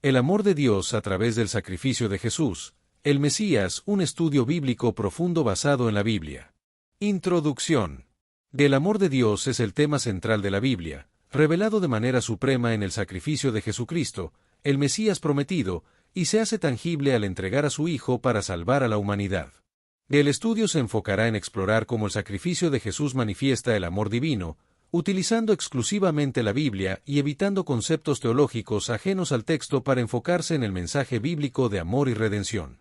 El amor de Dios a través del sacrificio de Jesús, el Mesías, un estudio bíblico profundo basado en la Biblia. Introducción. El amor de Dios es el tema central de la Biblia, revelado de manera suprema en el sacrificio de Jesucristo, el Mesías prometido, y se hace tangible al entregar a su Hijo para salvar a la humanidad. El estudio se enfocará en explorar cómo el sacrificio de Jesús manifiesta el amor divino, utilizando exclusivamente la Biblia y evitando conceptos teológicos ajenos al texto para enfocarse en el mensaje bíblico de amor y redención.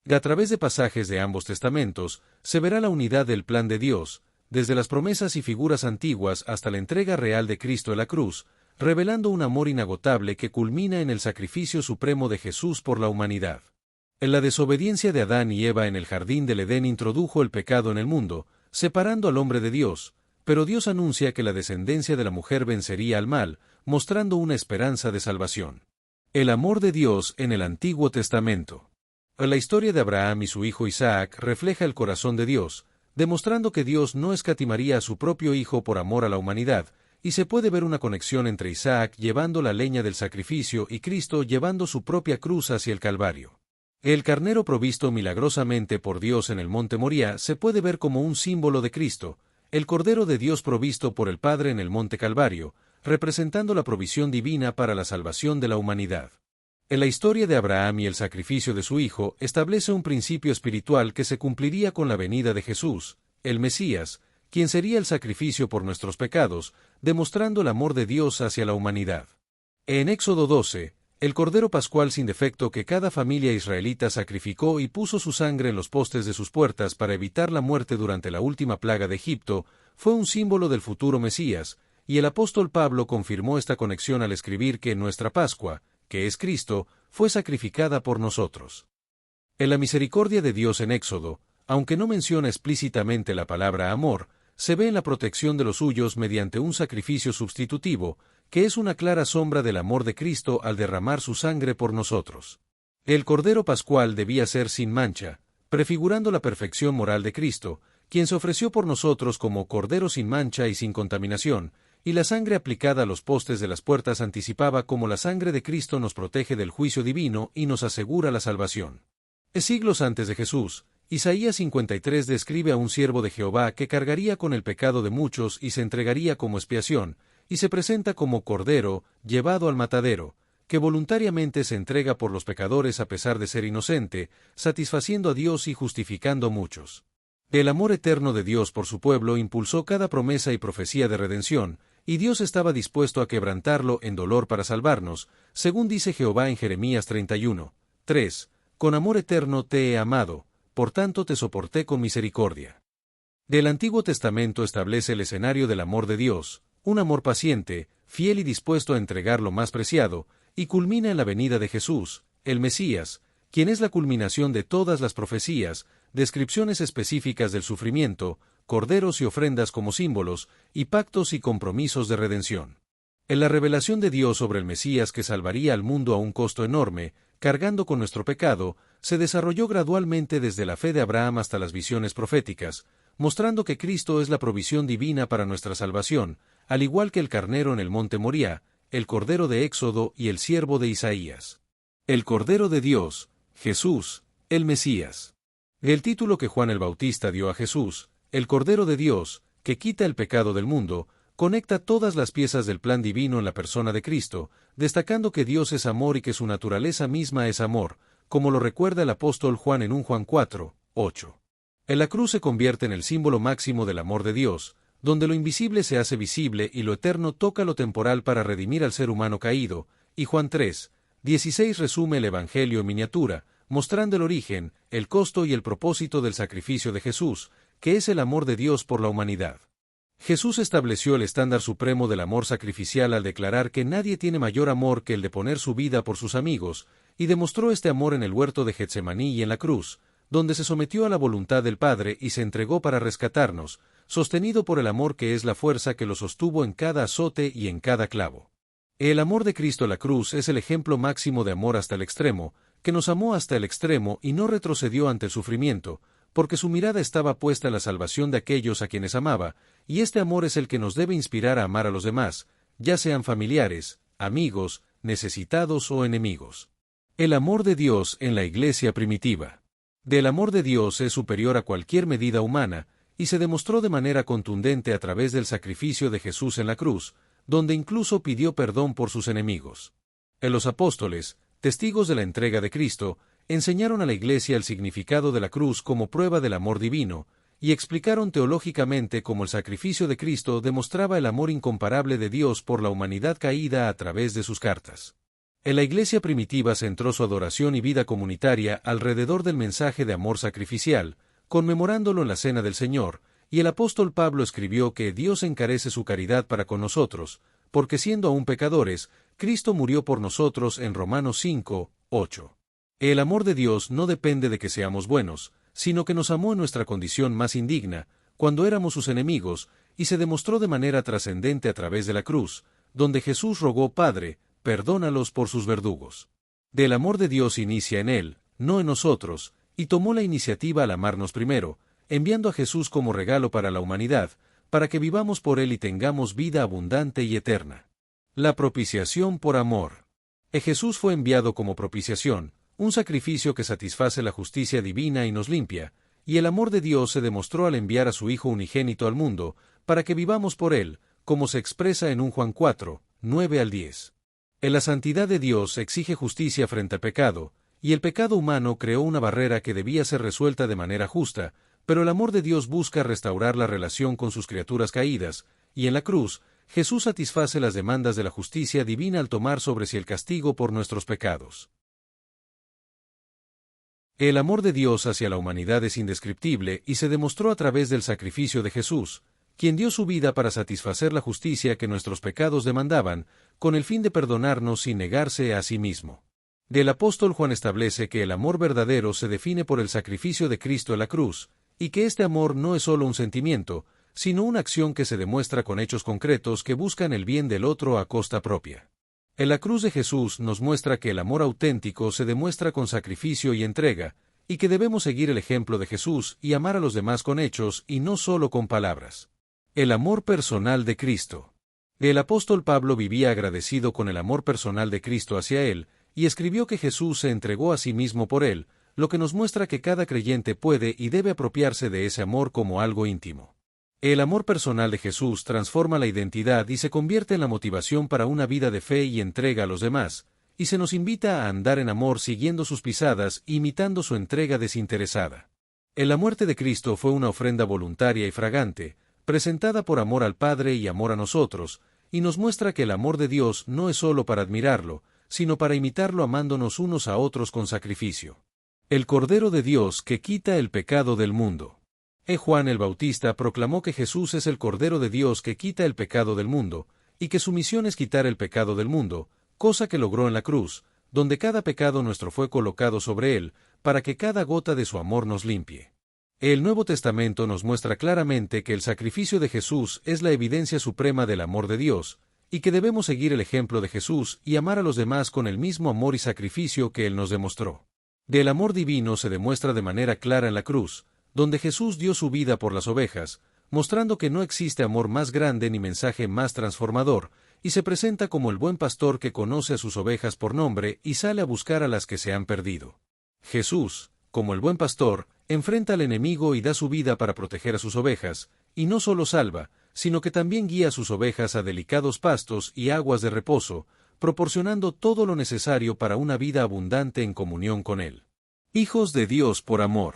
A través de pasajes de ambos testamentos, se verá la unidad del plan de Dios, desde las promesas y figuras antiguas hasta la entrega real de Cristo en la cruz, revelando un amor inagotable que culmina en el sacrificio supremo de Jesús por la humanidad. En la desobediencia de Adán y Eva en el jardín del Edén introdujo el pecado en el mundo, separando al hombre de Dios, pero Dios anuncia que la descendencia de la mujer vencería al mal, mostrando una esperanza de salvación. El amor de Dios en el Antiguo Testamento. La historia de Abraham y su hijo Isaac refleja el corazón de Dios, demostrando que Dios no escatimaría a su propio hijo por amor a la humanidad, y se puede ver una conexión entre Isaac llevando la leña del sacrificio y Cristo llevando su propia cruz hacia el Calvario. El carnero provisto milagrosamente por Dios en el monte Moría se puede ver como un símbolo de Cristo, el Cordero de Dios provisto por el Padre en el monte Calvario, representando la provisión divina para la salvación de la humanidad. En la historia de Abraham y el sacrificio de su hijo establece un principio espiritual que se cumpliría con la venida de Jesús, el Mesías, quien sería el sacrificio por nuestros pecados, demostrando el amor de Dios hacia la humanidad. En Éxodo 12, el Cordero Pascual sin defecto que cada familia israelita sacrificó y puso su sangre en los postes de sus puertas para evitar la muerte durante la última plaga de Egipto, fue un símbolo del futuro Mesías, y el apóstol Pablo confirmó esta conexión al escribir que nuestra Pascua, que es Cristo, fue sacrificada por nosotros. En la misericordia de Dios en Éxodo, aunque no menciona explícitamente la palabra amor, se ve en la protección de los suyos mediante un sacrificio sustitutivo, que es una clara sombra del amor de Cristo al derramar su sangre por nosotros. El Cordero Pascual debía ser sin mancha, prefigurando la perfección moral de Cristo, quien se ofreció por nosotros como Cordero sin mancha y sin contaminación, y la sangre aplicada a los postes de las puertas anticipaba cómo la sangre de Cristo nos protege del juicio divino y nos asegura la salvación. Siglos antes de Jesús, Isaías 53 describe a un siervo de Jehová que cargaría con el pecado de muchos y se entregaría como expiación, y se presenta como cordero, llevado al matadero, que voluntariamente se entrega por los pecadores a pesar de ser inocente, satisfaciendo a Dios y justificando a muchos. El amor eterno de Dios por su pueblo impulsó cada promesa y profecía de redención, y Dios estaba dispuesto a quebrantarlo en dolor para salvarnos, según dice Jehová en Jeremías 31, 3, con amor eterno te he amado, por tanto te soporté con misericordia. El Antiguo Testamento establece el escenario del amor de Dios, un amor paciente, fiel y dispuesto a entregar lo más preciado, y culmina en la venida de Jesús, el Mesías, quien es la culminación de todas las profecías, descripciones específicas del sufrimiento, corderos y ofrendas como símbolos, y pactos y compromisos de redención. En la revelación de Dios sobre el Mesías que salvaría al mundo a un costo enorme, cargando con nuestro pecado, se desarrolló gradualmente desde la fe de Abraham hasta las visiones proféticas, mostrando que Cristo es la provisión divina para nuestra salvación, al igual que el carnero en el monte Moría, el Cordero de Éxodo y el siervo de Isaías. El Cordero de Dios, Jesús, el Mesías. El título que Juan el Bautista dio a Jesús, el Cordero de Dios, que quita el pecado del mundo, conecta todas las piezas del plan divino en la persona de Cristo, destacando que Dios es amor y que su naturaleza misma es amor, como lo recuerda el apóstol Juan en 1 Juan 4, 8. En la cruz se convierte en el símbolo máximo del amor de Dios, donde lo invisible se hace visible y lo eterno toca lo temporal para redimir al ser humano caído, y Juan 3, 16 resume el Evangelio en miniatura, mostrando el origen, el costo y el propósito del sacrificio de Jesús, que es el amor de Dios por la humanidad. Jesús estableció el estándar supremo del amor sacrificial al declarar que nadie tiene mayor amor que el de poner su vida por sus amigos, y demostró este amor en el huerto de Getsemaní y en la cruz, donde se sometió a la voluntad del Padre y se entregó para rescatarnos, sostenido por el amor que es la fuerza que lo sostuvo en cada azote y en cada clavo. El amor de Cristo en la cruz es el ejemplo máximo de amor hasta el extremo, que nos amó hasta el extremo y no retrocedió ante el sufrimiento, porque su mirada estaba puesta en la salvación de aquellos a quienes amaba, y este amor es el que nos debe inspirar a amar a los demás, ya sean familiares, amigos, necesitados o enemigos. El amor de Dios en la iglesia primitiva. El amor de Dios es superior a cualquier medida humana, y se demostró de manera contundente a través del sacrificio de Jesús en la cruz, donde incluso pidió perdón por sus enemigos. Los apóstoles, testigos de la entrega de Cristo, enseñaron a la iglesia el significado de la cruz como prueba del amor divino, y explicaron teológicamente cómo el sacrificio de Cristo demostraba el amor incomparable de Dios por la humanidad caída a través de sus cartas. En la iglesia primitiva centró su adoración y vida comunitaria alrededor del mensaje de amor sacrificial, conmemorándolo en la Cena del Señor, y el apóstol Pablo escribió que Dios encarece su caridad para con nosotros, porque siendo aún pecadores, Cristo murió por nosotros en Romanos 5, 8. El amor de Dios no depende de que seamos buenos, sino que nos amó en nuestra condición más indigna, cuando éramos sus enemigos, y se demostró de manera trascendente a través de la cruz, donde Jesús rogó: Padre, perdónalos por sus verdugos. El amor de Dios inicia en Él, no en nosotros, y tomó la iniciativa al amarnos primero, enviando a Jesús como regalo para la humanidad, para que vivamos por Él y tengamos vida abundante y eterna. La propiciación por amor. Jesús fue enviado como propiciación, un sacrificio que satisface la justicia divina y nos limpia, y el amor de Dios se demostró al enviar a su Hijo unigénito al mundo, para que vivamos por Él, como se expresa en 1 Juan 4, 9 al 10. En la santidad de Dios exige justicia frente al pecado, y el pecado humano creó una barrera que debía ser resuelta de manera justa, pero el amor de Dios busca restaurar la relación con sus criaturas caídas, y en la cruz, Jesús satisface las demandas de la justicia divina al tomar sobre sí el castigo por nuestros pecados. El amor de Dios hacia la humanidad es indescriptible y se demostró a través del sacrificio de Jesús, quien dio su vida para satisfacer la justicia que nuestros pecados demandaban, con el fin de perdonarnos sin negarse a sí mismo. El apóstol Juan establece que el amor verdadero se define por el sacrificio de Cristo en la cruz, y que este amor no es solo un sentimiento, sino una acción que se demuestra con hechos concretos que buscan el bien del otro a costa propia. En la cruz de Jesús nos muestra que el amor auténtico se demuestra con sacrificio y entrega, y que debemos seguir el ejemplo de Jesús y amar a los demás con hechos y no solo con palabras. El amor personal de Cristo. El apóstol Pablo vivía agradecido con el amor personal de Cristo hacia él, y escribió que Jesús se entregó a sí mismo por él, lo que nos muestra que cada creyente puede y debe apropiarse de ese amor como algo íntimo. El amor personal de Jesús transforma la identidad y se convierte en la motivación para una vida de fe y entrega a los demás, y se nos invita a andar en amor siguiendo sus pisadas, imitando su entrega desinteresada. La muerte de Cristo fue una ofrenda voluntaria y fragante, presentada por amor al Padre y amor a nosotros, y nos muestra que el amor de Dios no es solo para admirarlo, sino para imitarlo amándonos unos a otros con sacrificio. El Cordero de Dios que quita el pecado del mundo. Juan el Bautista proclamó que Jesús es el Cordero de Dios que quita el pecado del mundo, y que su misión es quitar el pecado del mundo, cosa que logró en la cruz, donde cada pecado nuestro fue colocado sobre él, para que cada gota de su amor nos limpie. El Nuevo Testamento nos muestra claramente que el sacrificio de Jesús es la evidencia suprema del amor de Dios, y que debemos seguir el ejemplo de Jesús y amar a los demás con el mismo amor y sacrificio que Él nos demostró. El amor divino se demuestra de manera clara en la cruz, donde Jesús dio su vida por las ovejas, mostrando que no existe amor más grande ni mensaje más transformador, y se presenta como el buen pastor que conoce a sus ovejas por nombre y sale a buscar a las que se han perdido. Jesús, como el buen pastor, enfrenta al enemigo y da su vida para proteger a sus ovejas, y no solo salva, sino que también guía a sus ovejas a delicados pastos y aguas de reposo, proporcionando todo lo necesario para una vida abundante en comunión con Él. Hijos de Dios por amor.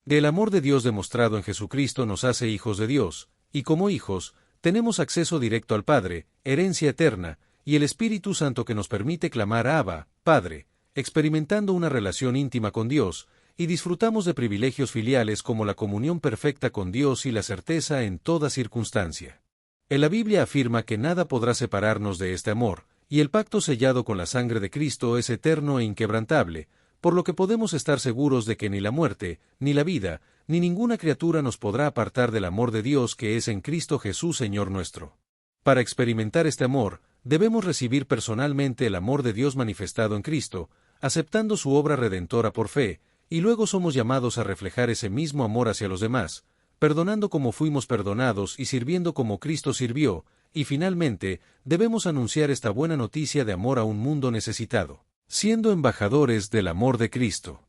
El amor de Dios demostrado en Jesucristo nos hace hijos de Dios, y como hijos, tenemos acceso directo al Padre, herencia eterna, y el Espíritu Santo que nos permite clamar Abba, Padre, experimentando una relación íntima con Dios, y disfrutamos de privilegios filiales como la comunión perfecta con Dios y la certeza en toda circunstancia. En la Biblia afirma que nada podrá separarnos de este amor, y el pacto sellado con la sangre de Cristo es eterno e inquebrantable, por lo que podemos estar seguros de que ni la muerte, ni la vida, ni ninguna criatura nos podrá apartar del amor de Dios que es en Cristo Jesús Señor nuestro. Para experimentar este amor, debemos recibir personalmente el amor de Dios manifestado en Cristo, aceptando su obra redentora por fe, y luego somos llamados a reflejar ese mismo amor hacia los demás, perdonando como fuimos perdonados y sirviendo como Cristo sirvió, y finalmente, debemos anunciar esta buena noticia de amor a un mundo necesitado. Siendo embajadores del amor de Cristo.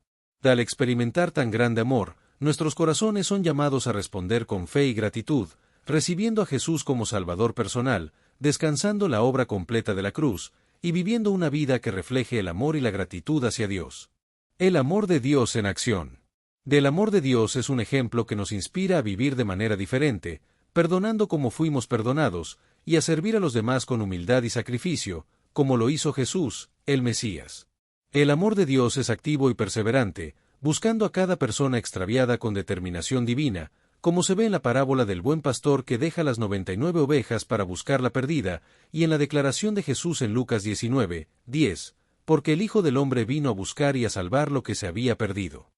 Al experimentar tan grande amor, nuestros corazones son llamados a responder con fe y gratitud, recibiendo a Jesús como Salvador personal, descansando la obra completa de la cruz, y viviendo una vida que refleje el amor y la gratitud hacia Dios. El amor de Dios en acción. Del amor de Dios es un ejemplo que nos inspira a vivir de manera diferente, perdonando como fuimos perdonados, y a servir a los demás con humildad y sacrificio, como lo hizo Jesús, el Mesías. El amor de Dios es activo y perseverante, buscando a cada persona extraviada con determinación divina, como se ve en la parábola del buen pastor que deja las 99 ovejas para buscar la perdida, y en la declaración de Jesús en Lucas 19:10, porque el Hijo del Hombre vino a buscar y a salvar lo que se había perdido.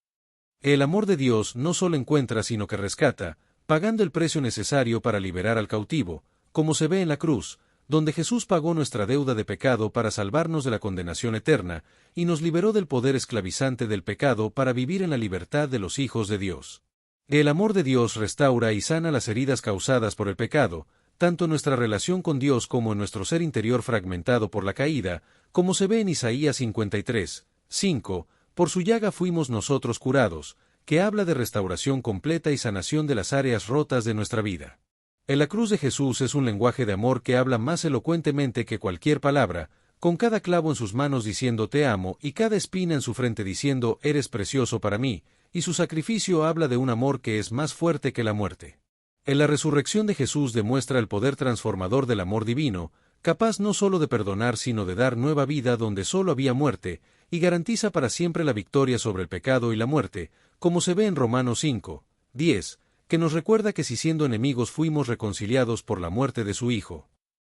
El amor de Dios no solo encuentra sino que rescata, pagando el precio necesario para liberar al cautivo, como se ve en la cruz, donde Jesús pagó nuestra deuda de pecado para salvarnos de la condenación eterna, y nos liberó del poder esclavizante del pecado para vivir en la libertad de los hijos de Dios. El amor de Dios restaura y sana las heridas causadas por el pecado, tanto en nuestra relación con Dios como en nuestro ser interior fragmentado por la caída, como se ve en Isaías 53:5, por su llaga fuimos nosotros curados, que habla de restauración completa y sanación de las áreas rotas de nuestra vida. En la cruz de Jesús es un lenguaje de amor que habla más elocuentemente que cualquier palabra, con cada clavo en sus manos diciendo te amo y cada espina en su frente diciendo eres precioso para mí, y su sacrificio habla de un amor que es más fuerte que la muerte. En la resurrección de Jesús demuestra el poder transformador del amor divino, capaz no solo de perdonar sino de dar nueva vida donde solo había muerte, y garantiza para siempre la victoria sobre el pecado y la muerte, como se ve en Romanos 5:10, que nos recuerda que si siendo enemigos fuimos reconciliados por la muerte de su Hijo,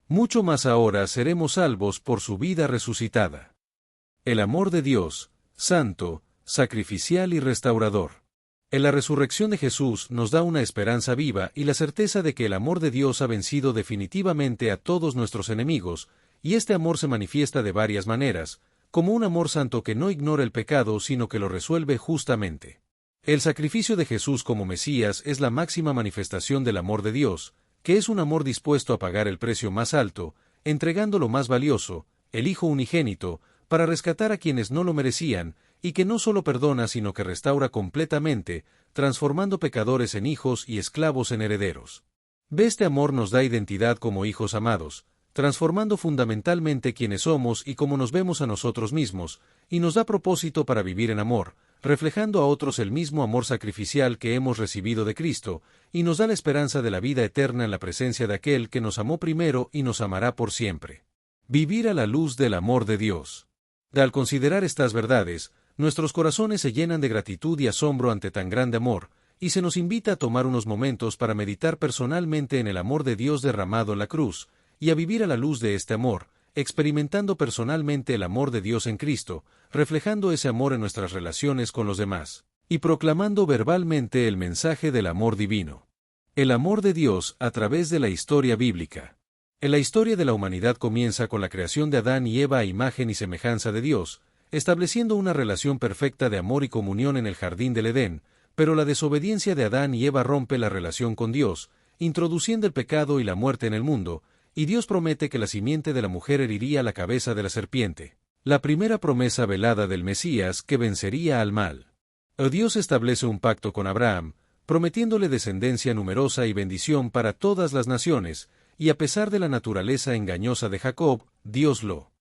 mucho más ahora seremos salvos por su vida resucitada. El amor de Dios, santo, sacrificial y restaurador. En la resurrección de Jesús nos da una esperanza viva y la certeza de que el amor de Dios ha vencido definitivamente a todos nuestros enemigos, y este amor se manifiesta de varias maneras, como un amor santo que no ignora el pecado sino que lo resuelve justamente. El sacrificio de Jesús como Mesías es la máxima manifestación del amor de Dios, que es un amor dispuesto a pagar el precio más alto, entregando lo más valioso, el Hijo unigénito, para rescatar a quienes no lo merecían, y que no solo perdona sino que restaura completamente, transformando pecadores en hijos y esclavos en herederos. Este amor nos da identidad como hijos amados, transformando fundamentalmente quienes somos y cómo nos vemos a nosotros mismos, y nos da propósito para vivir en amor, reflejando a otros el mismo amor sacrificial que hemos recibido de Cristo, y nos da la esperanza de la vida eterna en la presencia de aquel que nos amó primero y nos amará por siempre. Vivir a la luz del amor de Dios. Al considerar estas verdades, nuestros corazones se llenan de gratitud y asombro ante tan grande amor, y se nos invita a tomar unos momentos para meditar personalmente en el amor de Dios derramado en la cruz, y a vivir a la luz de este amor, experimentando personalmente el amor de Dios en Cristo, reflejando ese amor en nuestras relaciones con los demás, y proclamando verbalmente el mensaje del amor divino. El amor de Dios a través de la historia bíblica. En la historia de la humanidad comienza con la creación de Adán y Eva a imagen y semejanza de Dios, estableciendo una relación perfecta de amor y comunión en el jardín del Edén, pero la desobediencia de Adán y Eva rompe la relación con Dios, introduciendo el pecado y la muerte en el mundo, y Dios promete que la simiente de la mujer heriría la cabeza de la serpiente, la primera promesa velada del Mesías que vencería al mal. Dios establece un pacto con Abraham, prometiéndole descendencia numerosa y bendición para todas las naciones, y a pesar de la naturaleza engañosa de Jacob, Dios lo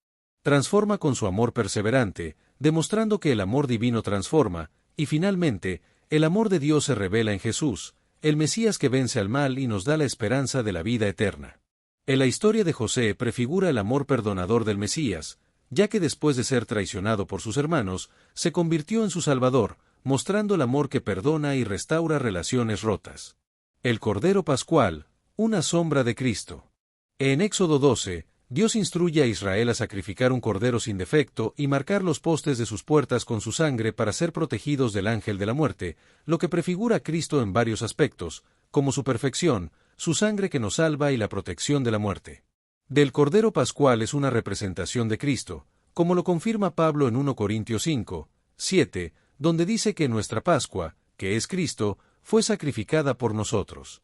transforma con su amor perseverante, demostrando que el amor divino transforma, y finalmente, el amor de Dios se revela en Jesús, el Mesías que vence al mal y nos da la esperanza de la vida eterna. En la historia de José prefigura el amor perdonador del Mesías, ya que después de ser traicionado por sus hermanos, se convirtió en su Salvador, mostrando el amor que perdona y restaura relaciones rotas. El Cordero Pascual, una sombra de Cristo. En Éxodo 12, Dios instruye a Israel a sacrificar un cordero sin defecto y marcar los postes de sus puertas con su sangre para ser protegidos del ángel de la muerte, lo que prefigura a Cristo en varios aspectos, como su perfección, su sangre que nos salva y la protección de la muerte. Del Cordero Pascual es una representación de Cristo, como lo confirma Pablo en 1 Corintios 5:7, donde dice que nuestra Pascua, que es Cristo, fue sacrificada por nosotros.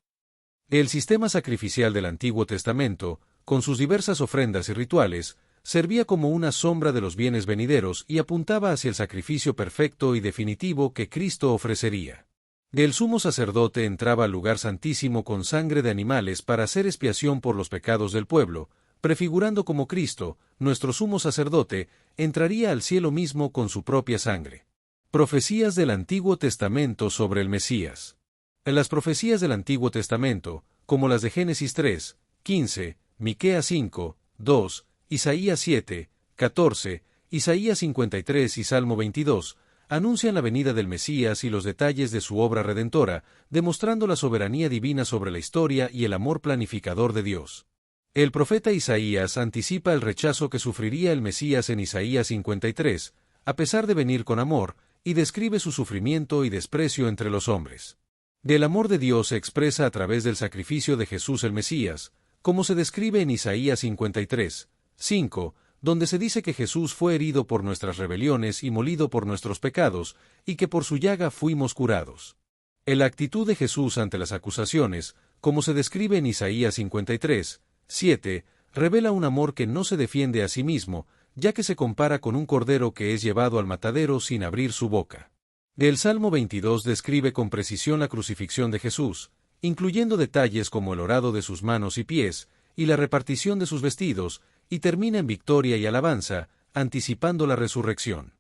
El sistema sacrificial del Antiguo Testamento, con sus diversas ofrendas y rituales, servía como una sombra de los bienes venideros y apuntaba hacia el sacrificio perfecto y definitivo que Cristo ofrecería. El sumo sacerdote entraba al lugar santísimo con sangre de animales para hacer expiación por los pecados del pueblo, prefigurando como Cristo, nuestro sumo sacerdote, entraría al cielo mismo con su propia sangre. Profecías del Antiguo Testamento sobre el Mesías. En las profecías del Antiguo Testamento, como las de Génesis 3, 15, Miqueas 5, 2, Isaías 7, 14, Isaías 53 y Salmo 22, anuncian la venida del Mesías y los detalles de su obra redentora, demostrando la soberanía divina sobre la historia y el amor planificador de Dios. El profeta Isaías anticipa el rechazo que sufriría el Mesías en Isaías 53, a pesar de venir con amor, y describe su sufrimiento y desprecio entre los hombres. El amor de Dios se expresa a través del sacrificio de Jesús el Mesías, como se describe en Isaías 53, 5, donde se dice que Jesús fue herido por nuestras rebeliones y molido por nuestros pecados, y que por su llaga fuimos curados. La actitud de Jesús ante las acusaciones, como se describe en Isaías 53, 7, revela un amor que no se defiende a sí mismo, ya que se compara con un cordero que es llevado al matadero sin abrir su boca. El Salmo 22 describe con precisión la crucifixión de Jesús, incluyendo detalles como el horado de sus manos y pies, y la repartición de sus vestidos, y termina en victoria y alabanza, anticipando la resurrección.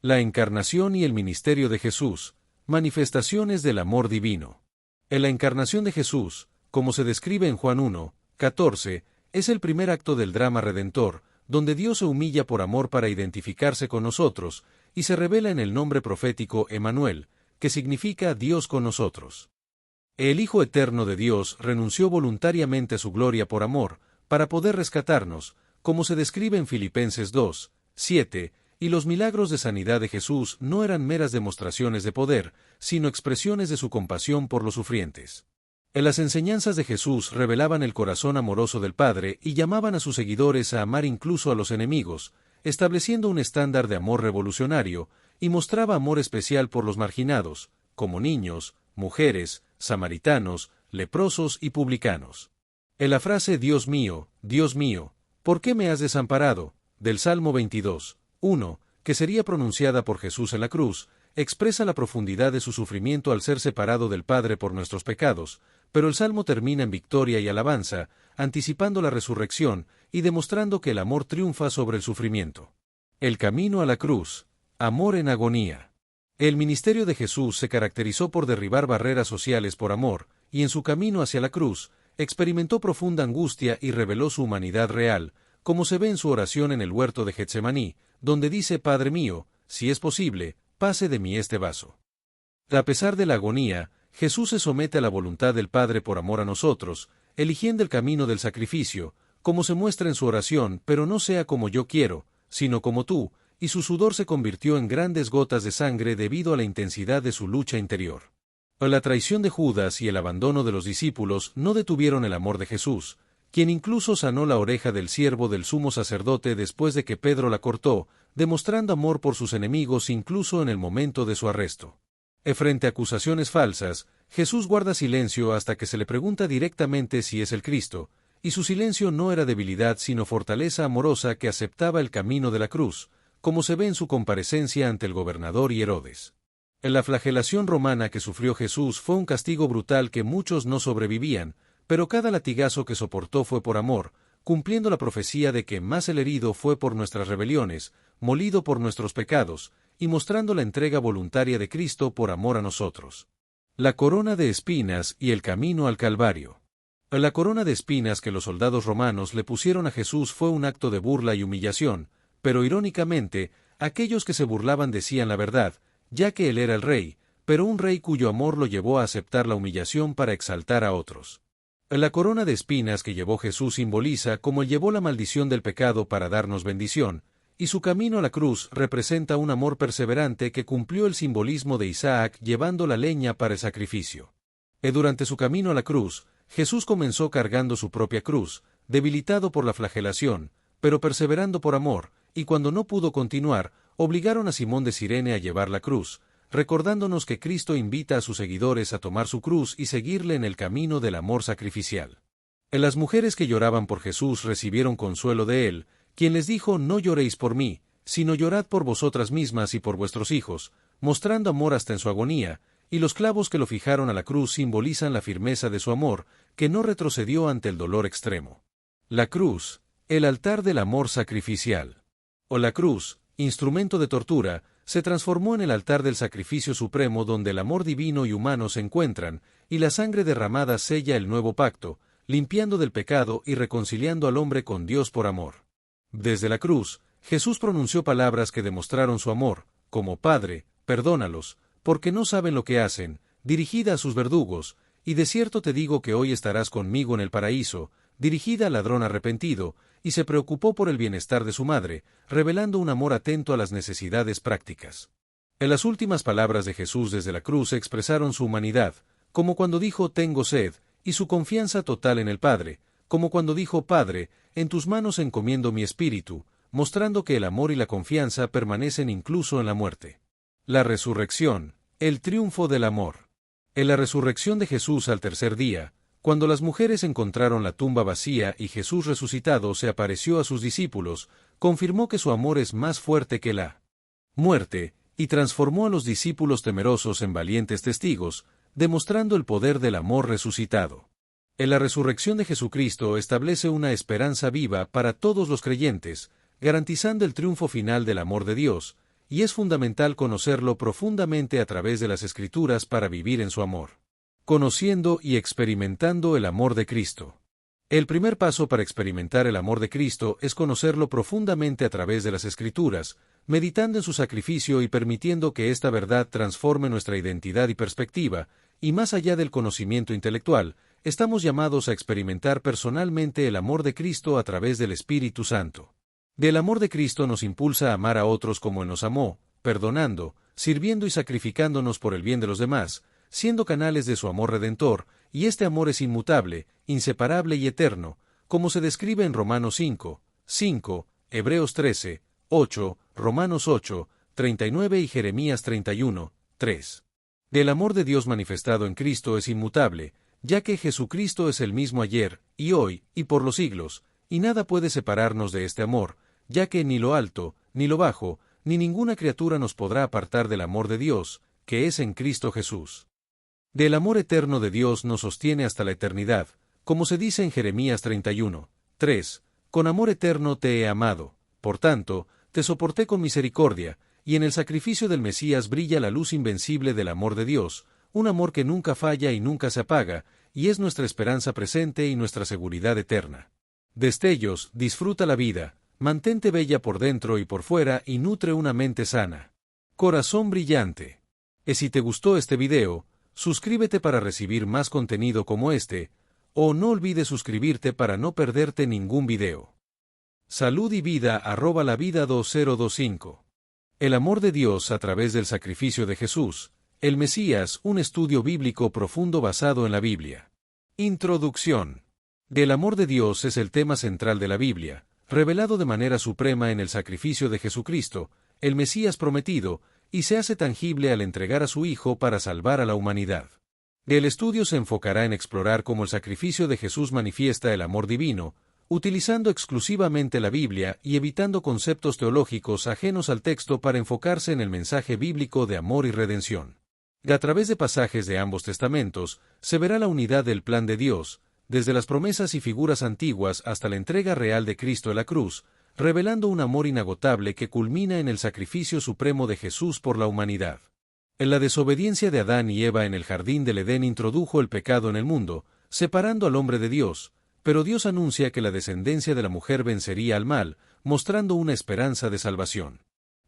La encarnación y el ministerio de Jesús, manifestaciones del amor divino. En la encarnación de Jesús, como se describe en Juan 1, 14, es el primer acto del drama redentor, donde Dios se humilla por amor para identificarse con nosotros, y se revela en el nombre profético Emmanuel, que significa Dios con nosotros. El Hijo Eterno de Dios renunció voluntariamente a su gloria por amor, para poder rescatarnos, como se describe en Filipenses 2, 7, y los milagros de sanidad de Jesús no eran meras demostraciones de poder, sino expresiones de su compasión por los sufrientes. En las enseñanzas de Jesús revelaban el corazón amoroso del Padre y llamaban a sus seguidores a amar incluso a los enemigos, estableciendo un estándar de amor revolucionario, y mostraba amor especial por los marginados, como niños, mujeres, samaritanos, leprosos y publicanos. En la frase Dios mío, ¿por qué me has desamparado?, del Salmo 22, 1, que sería pronunciada por Jesús en la cruz, expresa la profundidad de su sufrimiento al ser separado del Padre por nuestros pecados, pero el Salmo termina en victoria y alabanza, anticipando la resurrección y demostrando que el amor triunfa sobre el sufrimiento. El camino a la cruz, amor en agonía. El ministerio de Jesús se caracterizó por derribar barreras sociales por amor, y en su camino hacia la cruz, experimentó profunda angustia y reveló su humanidad real, como se ve en su oración en el huerto de Getsemaní, donde dice: Padre mío, si es posible, pase de mí este vaso. A pesar de la agonía, Jesús se somete a la voluntad del Padre por amor a nosotros, eligiendo el camino del sacrificio, como se muestra en su oración: pero no sea como yo quiero, sino como tú, y su sudor se convirtió en grandes gotas de sangre debido a la intensidad de su lucha interior. La traición de Judas y el abandono de los discípulos no detuvieron el amor de Jesús, quien incluso sanó la oreja del siervo del sumo sacerdote después de que Pedro la cortó, demostrando amor por sus enemigos incluso en el momento de su arresto. Frente a acusaciones falsas, Jesús guarda silencio hasta que se le pregunta directamente si es el Cristo, y su silencio no era debilidad sino fortaleza amorosa que aceptaba el camino de la cruz, como se ve en su comparecencia ante el gobernador y Herodes. En la flagelación romana que sufrió Jesús fue un castigo brutal que muchos no sobrevivían, pero cada latigazo que soportó fue por amor, cumpliendo la profecía de que más el herido fue por nuestras rebeliones, molido por nuestros pecados, y mostrando la entrega voluntaria de Cristo por amor a nosotros. La corona de espinas y el camino al Calvario. La corona de espinas que los soldados romanos le pusieron a Jesús fue un acto de burla y humillación, pero irónicamente, aquellos que se burlaban decían la verdad, ya que él era el rey, pero un rey cuyo amor lo llevó a aceptar la humillación para exaltar a otros. La corona de espinas que llevó Jesús simboliza cómo él llevó la maldición del pecado para darnos bendición, y su camino a la cruz representa un amor perseverante que cumplió el simbolismo de Isaac llevando la leña para el sacrificio. Durante su camino a la cruz, Jesús comenzó cargando su propia cruz, debilitado por la flagelación, pero perseverando por amor, y cuando no pudo continuar, obligaron a Simón de Cirene a llevar la cruz, recordándonos que Cristo invita a sus seguidores a tomar su cruz y seguirle en el camino del amor sacrificial. Las mujeres que lloraban por Jesús recibieron consuelo de él, quien les dijo: no lloréis por mí, sino llorad por vosotras mismas y por vuestros hijos, mostrando amor hasta en su agonía, y los clavos que lo fijaron a la cruz simbolizan la firmeza de su amor, que no retrocedió ante el dolor extremo. La cruz, el altar del amor sacrificial. O la cruz, instrumento de tortura, se transformó en el altar del sacrificio supremo donde el amor divino y humano se encuentran, y la sangre derramada sella el nuevo pacto, limpiando del pecado y reconciliando al hombre con Dios por amor. Desde la cruz, Jesús pronunció palabras que demostraron su amor, como: Padre, perdónalos, porque no saben lo que hacen, dirigida a sus verdugos, y de cierto te digo que hoy estarás conmigo en el paraíso, dirigida al ladrón arrepentido, y se preocupó por el bienestar de su madre, revelando un amor atento a las necesidades prácticas. En las últimas palabras de Jesús desde la cruz expresaron su humanidad, como cuando dijo: tengo sed, y su confianza total en el Padre, como cuando dijo: Padre, en tus manos encomiendo mi espíritu, mostrando que el amor y la confianza permanecen incluso en la muerte. La resurrección, el triunfo del amor. En la resurrección de Jesús al tercer día, cuando las mujeres encontraron la tumba vacía y Jesús resucitado se apareció a sus discípulos, confirmó que su amor es más fuerte que la muerte, y transformó a los discípulos temerosos en valientes testigos, demostrando el poder del amor resucitado. En la resurrección de Jesucristo establece una esperanza viva para todos los creyentes, garantizando el triunfo final del amor de Dios, y es fundamental conocerlo profundamente a través de las Escrituras para vivir en su amor. Conociendo y experimentando el amor de Cristo. El primer paso para experimentar el amor de Cristo es conocerlo profundamente a través de las Escrituras, meditando en su sacrificio y permitiendo que esta verdad transforme nuestra identidad y perspectiva, y más allá del conocimiento intelectual, estamos llamados a experimentar personalmente el amor de Cristo a través del Espíritu Santo. Del amor de Cristo nos impulsa a amar a otros como Él nos amó, perdonando, sirviendo y sacrificándonos por el bien de los demás, siendo canales de su amor redentor, y este amor es inmutable, inseparable y eterno, como se describe en Romanos 5, Hebreos 13, 8, Romanos 8, 39 y Jeremías 31, 3. El amor de Dios manifestado en Cristo es inmutable, ya que Jesucristo es el mismo ayer, y hoy, y por los siglos, y nada puede separarnos de este amor, ya que ni lo alto, ni lo bajo, ni ninguna criatura nos podrá apartar del amor de Dios, que es en Cristo Jesús. Del amor eterno de Dios nos sostiene hasta la eternidad, como se dice en Jeremías 31, 3, con amor eterno te he amado, por tanto, te soporté con misericordia, y en el sacrificio del Mesías brilla la luz invencible del amor de Dios, un amor que nunca falla y nunca se apaga, y es nuestra esperanza presente y nuestra seguridad eterna. Destellos, disfruta la vida, mantente bella por dentro y por fuera y nutre una mente sana. Corazón brillante. Y si te gustó este video, suscríbete para recibir más contenido como este, o no olvides suscribirte para no perderte ningún video. Salud y vida @lavida2025. El amor de Dios a través del sacrificio de Jesús, el Mesías, un estudio bíblico profundo basado en la Biblia. Introducción. El amor de Dios es el tema central de la Biblia, revelado de manera suprema en el sacrificio de Jesucristo, el Mesías prometido, y se hace tangible al entregar a su Hijo para salvar a la humanidad. El estudio se enfocará en explorar cómo el sacrificio de Jesús manifiesta el amor divino, utilizando exclusivamente la Biblia y evitando conceptos teológicos ajenos al texto para enfocarse en el mensaje bíblico de amor y redención. A través de pasajes de ambos testamentos, se verá la unidad del plan de Dios, desde las promesas y figuras antiguas hasta la entrega real de Cristo en la cruz, revelando un amor inagotable que culmina en el sacrificio supremo de Jesús por la humanidad. En la desobediencia de Adán y Eva en el jardín del Edén introdujo el pecado en el mundo, separando al hombre de Dios, pero Dios anuncia que la descendencia de la mujer vencería al mal, mostrando una esperanza de salvación.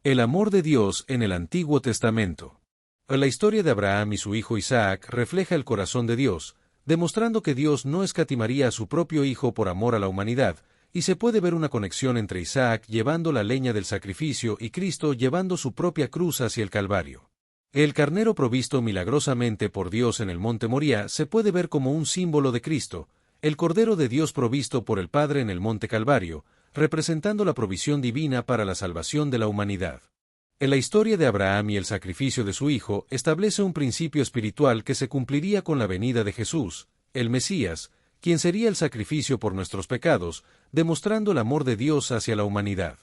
El amor de Dios en el Antiguo Testamento. La historia de Abraham y su hijo Isaac refleja el corazón de Dios, demostrando que Dios no escatimaría a su propio hijo por amor a la humanidad, y se puede ver una conexión entre Isaac llevando la leña del sacrificio y Cristo llevando su propia cruz hacia el Calvario. El carnero provisto milagrosamente por Dios en el monte Moría se puede ver como un símbolo de Cristo, el Cordero de Dios provisto por el Padre en el monte Calvario, representando la provisión divina para la salvación de la humanidad. En la historia de Abraham y el sacrificio de su hijo establece un principio espiritual que se cumpliría con la venida de Jesús, el Mesías, quien sería el sacrificio por nuestros pecados, demostrando el amor de Dios hacia la humanidad.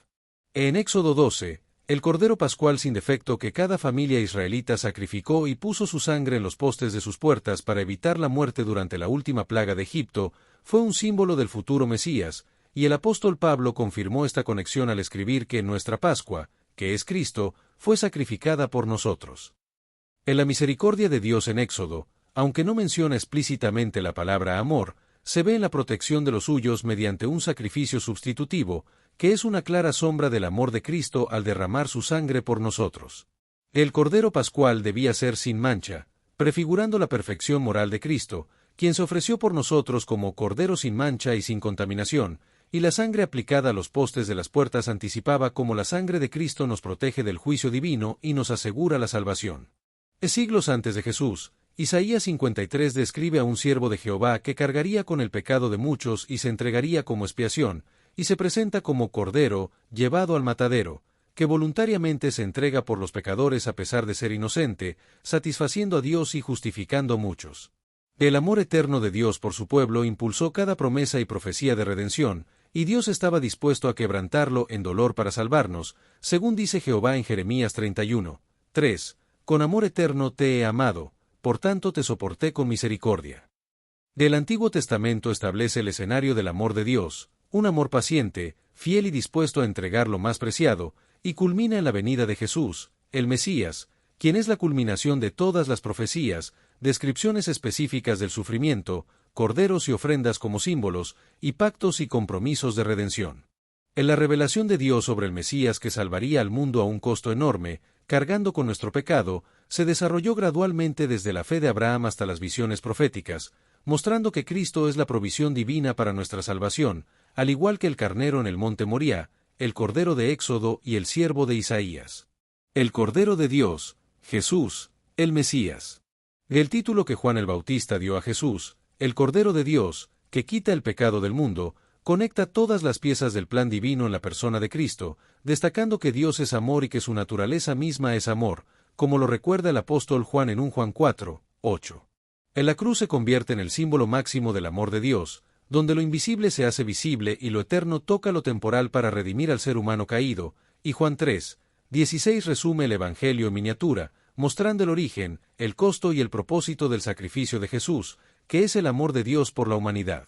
En Éxodo 12, el Cordero Pascual sin defecto que cada familia israelita sacrificó y puso su sangre en los postes de sus puertas para evitar la muerte durante la última plaga de Egipto, fue un símbolo del futuro Mesías, y el apóstol Pablo confirmó esta conexión al escribir que nuestra Pascua, que es Cristo, fue sacrificada por nosotros. En la misericordia de Dios en Éxodo, aunque no menciona explícitamente la palabra amor, se ve en la protección de los suyos mediante un sacrificio sustitutivo, que es una clara sombra del amor de Cristo al derramar su sangre por nosotros. El Cordero Pascual debía ser sin mancha, prefigurando la perfección moral de Cristo, quien se ofreció por nosotros como Cordero sin mancha y sin contaminación, y la sangre aplicada a los postes de las puertas anticipaba cómo la sangre de Cristo nos protege del juicio divino y nos asegura la salvación. Siglos antes de Jesús, Isaías 53 describe a un siervo de Jehová que cargaría con el pecado de muchos y se entregaría como expiación, y se presenta como cordero, llevado al matadero, que voluntariamente se entrega por los pecadores a pesar de ser inocente, satisfaciendo a Dios y justificando a muchos. El amor eterno de Dios por su pueblo impulsó cada promesa y profecía de redención, y Dios estaba dispuesto a quebrantarlo en dolor para salvarnos, según dice Jehová en Jeremías 31, 3, con amor eterno te he amado, por tanto te soporté con misericordia. El Antiguo Testamento establece el escenario del amor de Dios, un amor paciente, fiel y dispuesto a entregar lo más preciado, y culmina en la venida de Jesús, el Mesías, quien es la culminación de todas las profecías, descripciones específicas del sufrimiento, corderos y ofrendas como símbolos, y pactos y compromisos de redención. En la revelación de Dios sobre el Mesías que salvaría al mundo a un costo enorme, cargando con nuestro pecado, se desarrolló gradualmente desde la fe de Abraham hasta las visiones proféticas, mostrando que Cristo es la provisión divina para nuestra salvación, al igual que el carnero en el monte Moriah, el cordero de Éxodo y el siervo de Isaías. El Cordero de Dios, Jesús, el Mesías. El título que Juan el Bautista dio a Jesús, el Cordero de Dios, que quita el pecado del mundo, conecta todas las piezas del plan divino en la persona de Cristo, destacando que Dios es amor y que su naturaleza misma es amor, como lo recuerda el apóstol Juan en 1 Juan 4, 8. En la cruz se convierte en el símbolo máximo del amor de Dios, donde lo invisible se hace visible y lo eterno toca lo temporal para redimir al ser humano caído, y Juan 3, 16 resume el Evangelio en miniatura, mostrando el origen, el costo y el propósito del sacrificio de Jesús, que es el amor de Dios por la humanidad.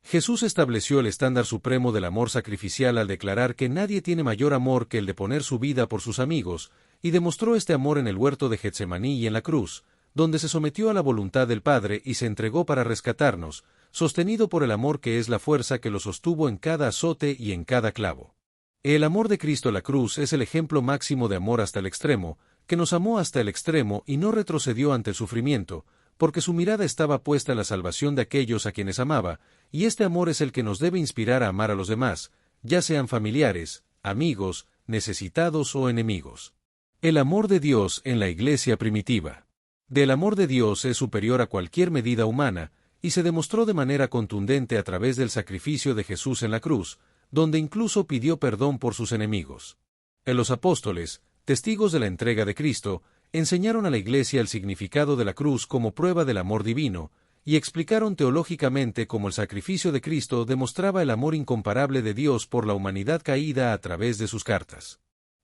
Jesús estableció el estándar supremo del amor sacrificial al declarar que nadie tiene mayor amor que el de poner su vida por sus amigos, y demostró este amor en el huerto de Getsemaní y en la cruz, donde se sometió a la voluntad del Padre y se entregó para rescatarnos, sostenido por el amor que es la fuerza que lo sostuvo en cada azote y en cada clavo. El amor de Cristo en la cruz es el ejemplo máximo de amor hasta el extremo, que nos amó hasta el extremo y no retrocedió ante el sufrimiento, porque su mirada estaba puesta en la salvación de aquellos a quienes amaba, y este amor es el que nos debe inspirar a amar a los demás, ya sean familiares, amigos, necesitados o enemigos. El amor de Dios en la Iglesia primitiva. Del amor de Dios es superior a cualquier medida humana, y se demostró de manera contundente a través del sacrificio de Jesús en la cruz, donde incluso pidió perdón por sus enemigos. En los apóstoles, testigos de la entrega de Cristo, enseñaron a la Iglesia el significado de la cruz como prueba del amor divino, y explicaron teológicamente cómo el sacrificio de Cristo demostraba el amor incomparable de Dios por la humanidad caída a través de sus cartas.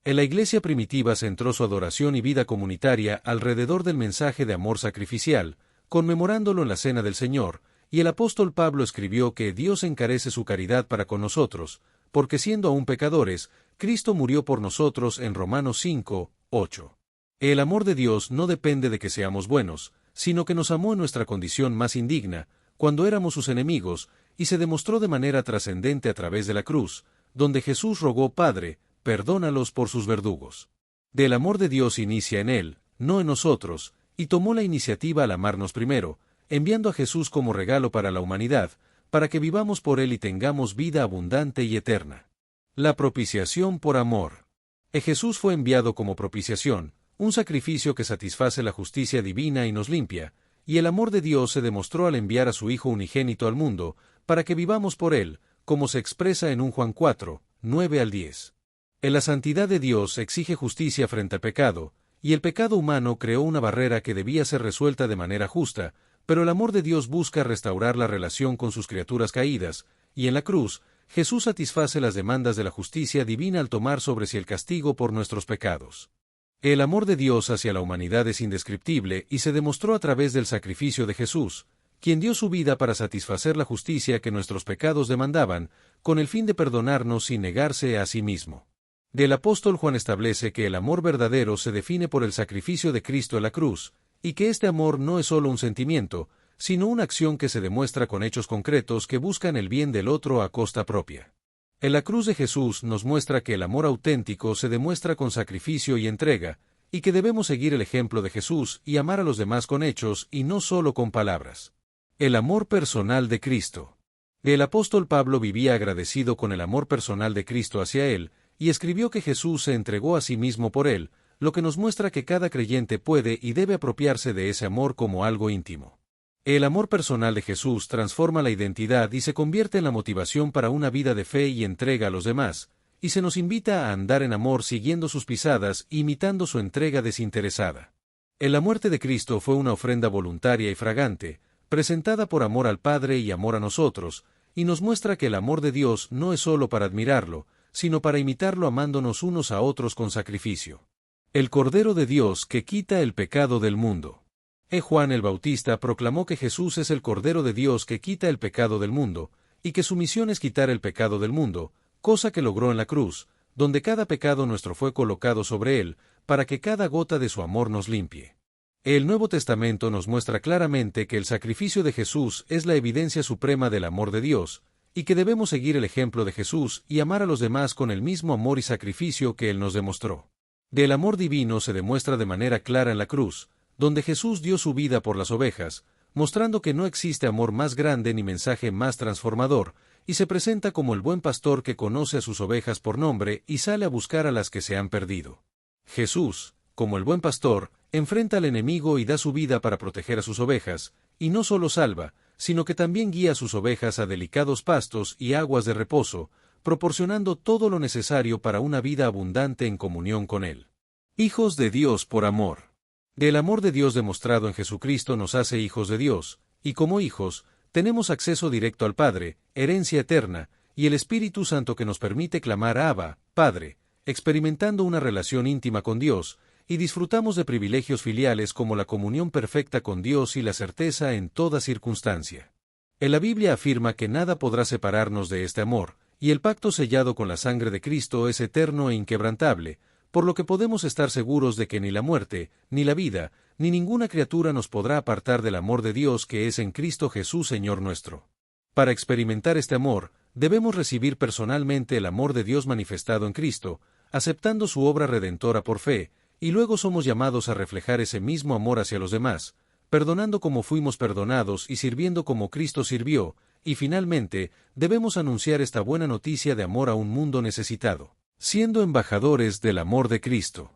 En la Iglesia primitiva centró su adoración y vida comunitaria alrededor del mensaje de amor sacrificial, conmemorándolo en la Cena del Señor, y el apóstol Pablo escribió que Dios encarece su caridad para con nosotros, porque siendo aún pecadores, Cristo murió por nosotros en Romanos 5, 8. El amor de Dios no depende de que seamos buenos, sino que nos amó en nuestra condición más indigna, cuando éramos sus enemigos, y se demostró de manera trascendente a través de la cruz, donde Jesús rogó: Padre, perdónalos por sus verdugos. Del amor de Dios inicia en Él, no en nosotros, y tomó la iniciativa al amarnos primero, enviando a Jesús como regalo para la humanidad, para que vivamos por Él y tengamos vida abundante y eterna. La propiciación por amor. Jesús fue enviado como propiciación, un sacrificio que satisface la justicia divina y nos limpia, y el amor de Dios se demostró al enviar a su Hijo unigénito al mundo, para que vivamos por Él, como se expresa en 1 Juan 4, 9 al 10. En la santidad de Dios exige justicia frente al pecado, y el pecado humano creó una barrera que debía ser resuelta de manera justa, pero el amor de Dios busca restaurar la relación con sus criaturas caídas, y en la cruz, Jesús satisface las demandas de la justicia divina al tomar sobre sí el castigo por nuestros pecados. El amor de Dios hacia la humanidad es indescriptible y se demostró a través del sacrificio de Jesús, quien dio su vida para satisfacer la justicia que nuestros pecados demandaban, con el fin de perdonarnos sin negarse a sí mismo. El apóstol Juan establece que el amor verdadero se define por el sacrificio de Cristo en la cruz, y que este amor no es solo un sentimiento, sino una acción que se demuestra con hechos concretos que buscan el bien del otro a costa propia. En la cruz de Jesús nos muestra que el amor auténtico se demuestra con sacrificio y entrega, y que debemos seguir el ejemplo de Jesús y amar a los demás con hechos y no solo con palabras. El amor personal de Cristo. El apóstol Pablo vivía agradecido con el amor personal de Cristo hacia él, y escribió que Jesús se entregó a sí mismo por él, lo que nos muestra que cada creyente puede y debe apropiarse de ese amor como algo íntimo. El amor personal de Jesús transforma la identidad y se convierte en la motivación para una vida de fe y entrega a los demás, y se nos invita a andar en amor siguiendo sus pisadas, imitando su entrega desinteresada. En la muerte de Cristo fue una ofrenda voluntaria y fragante, presentada por amor al Padre y amor a nosotros, y nos muestra que el amor de Dios no es solo para admirarlo, sino para imitarlo amándonos unos a otros con sacrificio. El Cordero de Dios que quita el pecado del mundo. Juan el Bautista proclamó que Jesús es el Cordero de Dios que quita el pecado del mundo, y que su misión es quitar el pecado del mundo, cosa que logró en la cruz, donde cada pecado nuestro fue colocado sobre él, para que cada gota de su amor nos limpie. El Nuevo Testamento nos muestra claramente que el sacrificio de Jesús es la evidencia suprema del amor de Dios, y que debemos seguir el ejemplo de Jesús y amar a los demás con el mismo amor y sacrificio que Él nos demostró. El amor divino se demuestra de manera clara en la cruz, donde Jesús dio su vida por las ovejas, mostrando que no existe amor más grande ni mensaje más transformador, y se presenta como el buen pastor que conoce a sus ovejas por nombre y sale a buscar a las que se han perdido. Jesús, como el buen pastor, enfrenta al enemigo y da su vida para proteger a sus ovejas, y no solo salva, sino que también guía a sus ovejas a delicados pastos y aguas de reposo, proporcionando todo lo necesario para una vida abundante en comunión con Él. Hijos de Dios por amor. El amor de Dios demostrado en Jesucristo nos hace hijos de Dios, y como hijos, tenemos acceso directo al Padre, herencia eterna, y el Espíritu Santo que nos permite clamar Abba, Padre, experimentando una relación íntima con Dios, y disfrutamos de privilegios filiales como la comunión perfecta con Dios y la certeza en toda circunstancia. En la Biblia afirma que nada podrá separarnos de este amor, y el pacto sellado con la sangre de Cristo es eterno e inquebrantable, por lo que podemos estar seguros de que ni la muerte, ni la vida, ni ninguna criatura nos podrá apartar del amor de Dios que es en Cristo Jesús Señor nuestro. Para experimentar este amor, debemos recibir personalmente el amor de Dios manifestado en Cristo, aceptando su obra redentora por fe, y luego somos llamados a reflejar ese mismo amor hacia los demás, perdonando como fuimos perdonados y sirviendo como Cristo sirvió, y finalmente, debemos anunciar esta buena noticia de amor a un mundo necesitado, siendo embajadores del amor de Cristo.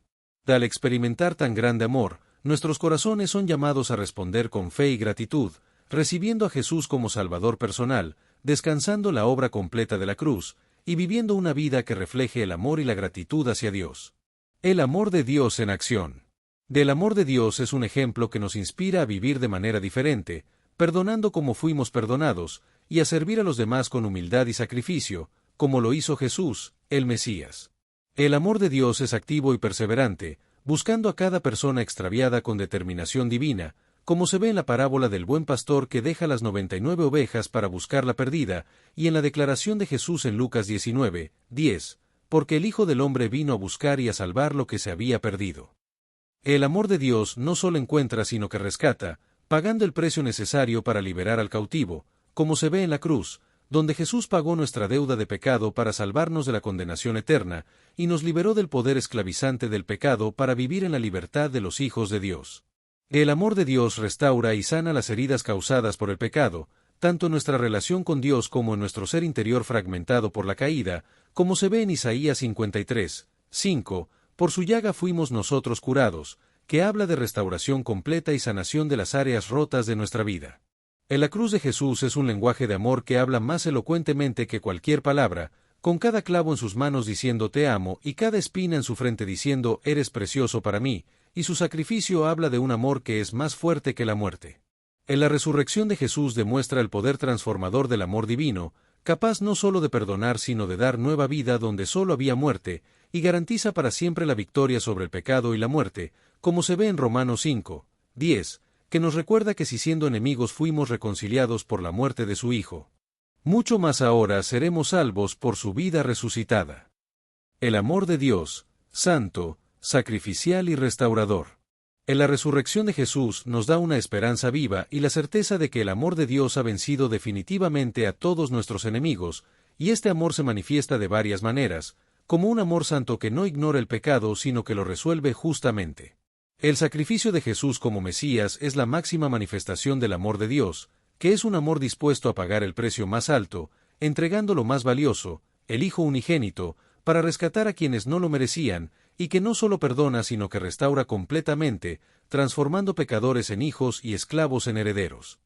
Al experimentar tan grande amor, nuestros corazones son llamados a responder con fe y gratitud, recibiendo a Jesús como Salvador personal, descansando la obra completa de la cruz, y viviendo una vida que refleje el amor y la gratitud hacia Dios. El amor de Dios en acción. Del amor de Dios es un ejemplo que nos inspira a vivir de manera diferente, perdonando como fuimos perdonados, y a servir a los demás con humildad y sacrificio, como lo hizo Jesús, el Mesías. El amor de Dios es activo y perseverante, buscando a cada persona extraviada con determinación divina, como se ve en la parábola del buen pastor que deja las 99 ovejas para buscar la perdida, y en la declaración de Jesús en Lucas 19:10, porque el Hijo del Hombre vino a buscar y a salvar lo que se había perdido. El amor de Dios no solo encuentra sino que rescata, pagando el precio necesario para liberar al cautivo, como se ve en la cruz, donde Jesús pagó nuestra deuda de pecado para salvarnos de la condenación eterna, y nos liberó del poder esclavizante del pecado para vivir en la libertad de los hijos de Dios. El amor de Dios restaura y sana las heridas causadas por el pecado, tanto en nuestra relación con Dios como en nuestro ser interior fragmentado por la caída, como se ve en Isaías 53:5, por su llaga fuimos nosotros curados, que habla de restauración completa y sanación de las áreas rotas de nuestra vida. En la cruz de Jesús es un lenguaje de amor que habla más elocuentemente que cualquier palabra, con cada clavo en sus manos diciendo te amo y cada espina en su frente diciendo eres precioso para mí, y su sacrificio habla de un amor que es más fuerte que la muerte. En la resurrección de Jesús demuestra el poder transformador del amor divino, capaz no solo de perdonar sino de dar nueva vida donde solo había muerte, y garantiza para siempre la victoria sobre el pecado y la muerte, como se ve en Romanos 5, 10, que nos recuerda que si siendo enemigos fuimos reconciliados por la muerte de su Hijo, mucho más ahora seremos salvos por su vida resucitada. El amor de Dios, santo, sacrificial y restaurador. En la resurrección de Jesús nos da una esperanza viva y la certeza de que el amor de Dios ha vencido definitivamente a todos nuestros enemigos, y este amor se manifiesta de varias maneras, como un amor santo que no ignora el pecado sino que lo resuelve justamente. El sacrificio de Jesús como Mesías es la máxima manifestación del amor de Dios, que es un amor dispuesto a pagar el precio más alto, entregando lo más valioso, el Hijo unigénito, para rescatar a quienes no lo merecían, y que no solo perdona sino que restaura completamente, transformando pecadores en hijos y esclavos en herederos.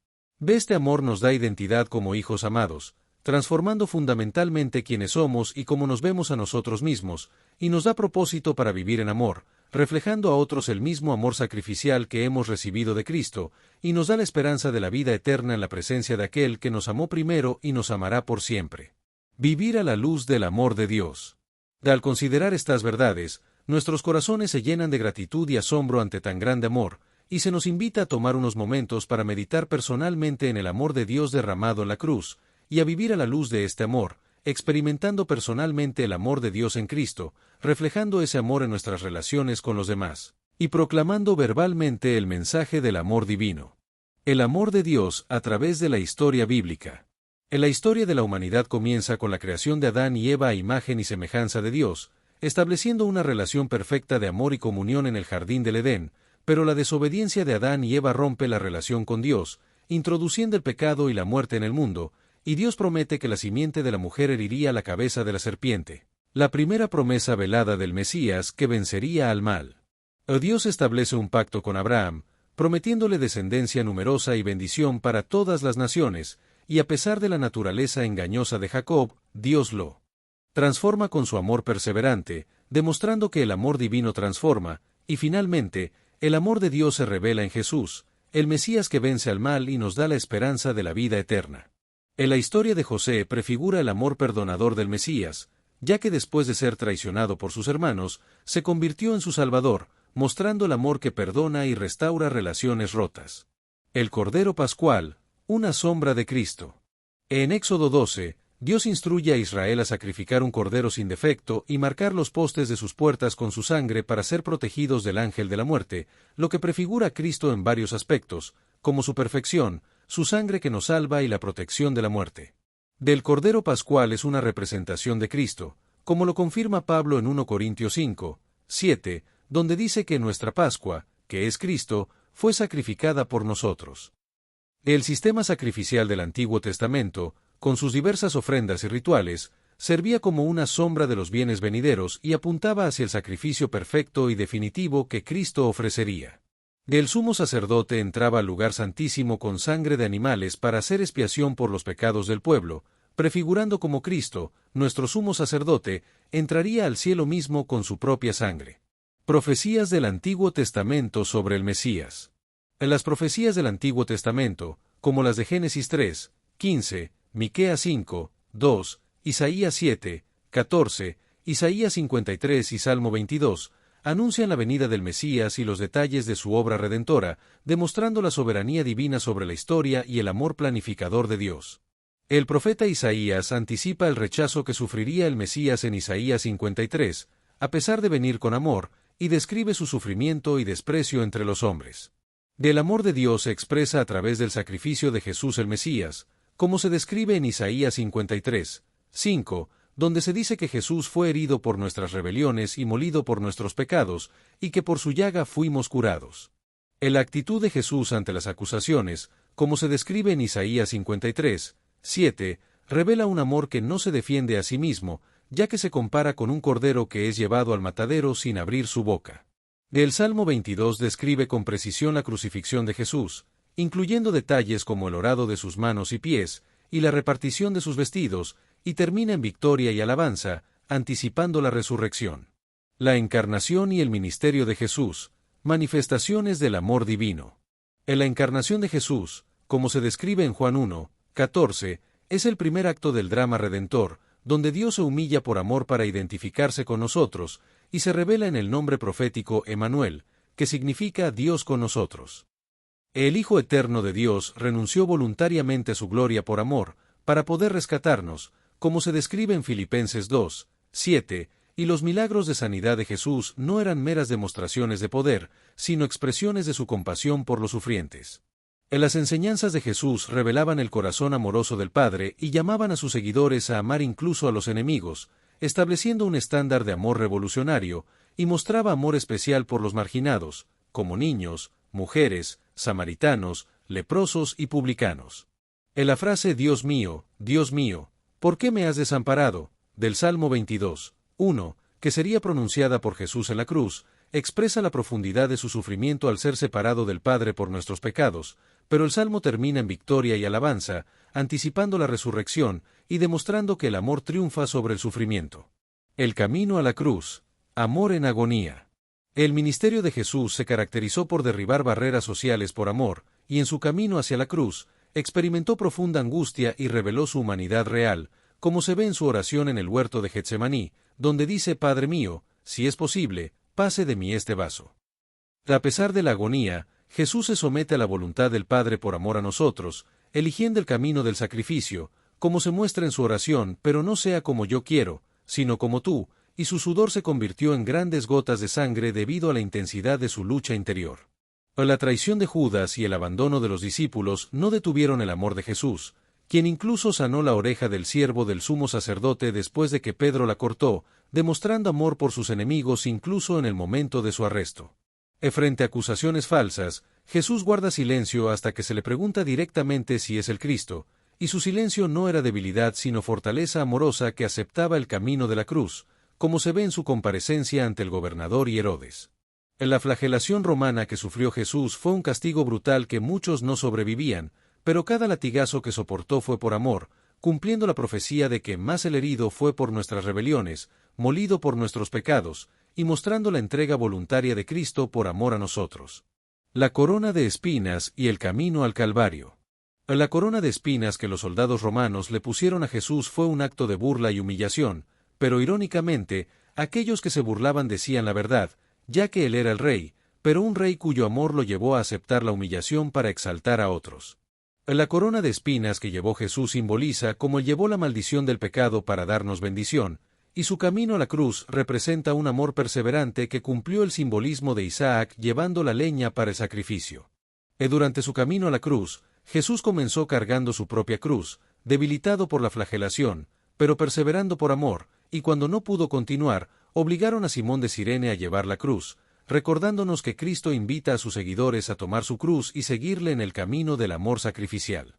Este amor nos da identidad como hijos amados, transformando fundamentalmente quienes somos y cómo nos vemos a nosotros mismos, y nos da propósito para vivir en amor, reflejando a otros el mismo amor sacrificial que hemos recibido de Cristo, y nos da la esperanza de la vida eterna en la presencia de aquel que nos amó primero y nos amará por siempre. Vivir a la luz del amor de Dios. Al considerar estas verdades, nuestros corazones se llenan de gratitud y asombro ante tan grande amor, y se nos invita a tomar unos momentos para meditar personalmente en el amor de Dios derramado en la cruz, y a vivir a la luz de este amor, experimentando personalmente el amor de Dios en Cristo, reflejando ese amor en nuestras relaciones con los demás, y proclamando verbalmente el mensaje del amor divino. El amor de Dios a través de la historia bíblica. En la historia de la humanidad comienza con la creación de Adán y Eva a imagen y semejanza de Dios, estableciendo una relación perfecta de amor y comunión en el jardín del Edén, pero la desobediencia de Adán y Eva rompe la relación con Dios, introduciendo el pecado y la muerte en el mundo, y Dios promete que la simiente de la mujer heriría la cabeza de la serpiente, la primera promesa velada del Mesías que vencería al mal. Dios establece un pacto con Abraham, prometiéndole descendencia numerosa y bendición para todas las naciones, y a pesar de la naturaleza engañosa de Jacob, Dios lo transforma con su amor perseverante, demostrando que el amor divino transforma, y finalmente, el amor de Dios se revela en Jesús, el Mesías que vence al mal y nos da la esperanza de la vida eterna. En la historia de José prefigura el amor perdonador del Mesías, ya que después de ser traicionado por sus hermanos, se convirtió en su Salvador, mostrando el amor que perdona y restaura relaciones rotas. El Cordero Pascual, una sombra de Cristo. En Éxodo 12, Dios instruye a Israel a sacrificar un cordero sin defecto y marcar los postes de sus puertas con su sangre para ser protegidos del ángel de la muerte, lo que prefigura a Cristo en varios aspectos, como su perfección, su sangre que nos salva y la protección de la muerte. Del Cordero Pascual es una representación de Cristo, como lo confirma Pablo en 1 Corintios 5, 7, donde dice que nuestra Pascua, que es Cristo, fue sacrificada por nosotros. El sistema sacrificial del Antiguo Testamento, con sus diversas ofrendas y rituales, servía como una sombra de los bienes venideros y apuntaba hacia el sacrificio perfecto y definitivo que Cristo ofrecería. El sumo sacerdote entraba al lugar santísimo con sangre de animales para hacer expiación por los pecados del pueblo, prefigurando como Cristo, nuestro sumo sacerdote, entraría al cielo mismo con su propia sangre. Profecías del Antiguo Testamento sobre el Mesías. En las profecías del Antiguo Testamento, como las de Génesis 3, 15, Miqueas 5, 2, Isaías 7, 14, Isaías 53 y Salmo 22, anuncian la venida del Mesías y los detalles de su obra redentora, demostrando la soberanía divina sobre la historia y el amor planificador de Dios. El profeta Isaías anticipa el rechazo que sufriría el Mesías en Isaías 53, a pesar de venir con amor, y describe su sufrimiento y desprecio entre los hombres. Del amor de Dios se expresa a través del sacrificio de Jesús el Mesías, como se describe en Isaías 53, 5, donde se dice que Jesús fue herido por nuestras rebeliones y molido por nuestros pecados, y que por su llaga fuimos curados. En la actitud de Jesús ante las acusaciones, como se describe en Isaías 53, 7, revela un amor que no se defiende a sí mismo, ya que se compara con un cordero que es llevado al matadero sin abrir su boca. El Salmo 22 describe con precisión la crucifixión de Jesús, incluyendo detalles como el horado de sus manos y pies, y la repartición de sus vestidos, y termina en victoria y alabanza, anticipando la resurrección. La encarnación y el ministerio de Jesús, manifestaciones del amor divino. En la encarnación de Jesús, como se describe en Juan 1:14, es el primer acto del drama redentor, donde Dios se humilla por amor para identificarse con nosotros, y se revela en el nombre profético Emmanuel, que significa Dios con nosotros. El Hijo Eterno de Dios renunció voluntariamente a su gloria por amor, para poder rescatarnos, como se describe en Filipenses 2:7, y los milagros de sanidad de Jesús no eran meras demostraciones de poder, sino expresiones de su compasión por los sufrientes. Las enseñanzas de Jesús revelaban el corazón amoroso del Padre y llamaban a sus seguidores a amar incluso a los enemigos, estableciendo un estándar de amor revolucionario, y mostraba amor especial por los marginados, como niños, mujeres, samaritanos, leprosos y publicanos. En la frase Dios mío, ¿por qué me has desamparado?, del Salmo 22:1, que sería pronunciada por Jesús en la cruz, expresa la profundidad de su sufrimiento al ser separado del Padre por nuestros pecados, pero el Salmo termina en victoria y alabanza, anticipando la resurrección y demostrando que el amor triunfa sobre el sufrimiento. El camino a la cruz, amor en agonía. El ministerio de Jesús se caracterizó por derribar barreras sociales por amor, y en su camino hacia la cruz, experimentó profunda angustia y reveló su humanidad real, como se ve en su oración en el huerto de Getsemaní, donde dice: Padre mío, si es posible, pase de mí este vaso. A pesar de la agonía, Jesús se somete a la voluntad del Padre por amor a nosotros, eligiendo el camino del sacrificio, como se muestra en su oración: pero no sea como yo quiero, sino como tú, y su sudor se convirtió en grandes gotas de sangre debido a la intensidad de su lucha interior. La traición de Judas y el abandono de los discípulos no detuvieron el amor de Jesús, quien incluso sanó la oreja del siervo del sumo sacerdote después de que Pedro la cortó, demostrando amor por sus enemigos incluso en el momento de su arresto. Frente a acusaciones falsas, Jesús guarda silencio hasta que se le pregunta directamente si es el Cristo, y su silencio no era debilidad sino fortaleza amorosa que aceptaba el camino de la cruz, como se ve en su comparecencia ante el gobernador y Herodes. La flagelación romana que sufrió Jesús fue un castigo brutal que muchos no sobrevivían, pero cada latigazo que soportó fue por amor, cumpliendo la profecía de que más el herido fue por nuestras rebeliones, molido por nuestros pecados, y mostrando la entrega voluntaria de Cristo por amor a nosotros. La corona de espinas y el camino al Calvario. La corona de espinas que los soldados romanos le pusieron a Jesús fue un acto de burla y humillación, pero irónicamente, aquellos que se burlaban decían la verdad, ya que él era el rey, pero un rey cuyo amor lo llevó a aceptar la humillación para exaltar a otros. La corona de espinas que llevó Jesús simboliza como él llevó la maldición del pecado para darnos bendición, y su camino a la cruz representa un amor perseverante que cumplió el simbolismo de Isaac llevando la leña para el sacrificio. Durante su camino a la cruz, Jesús comenzó cargando su propia cruz, debilitado por la flagelación, pero perseverando por amor, y cuando no pudo continuar, obligaron a Simón de Cirene a llevar la cruz, recordándonos que Cristo invita a sus seguidores a tomar su cruz y seguirle en el camino del amor sacrificial.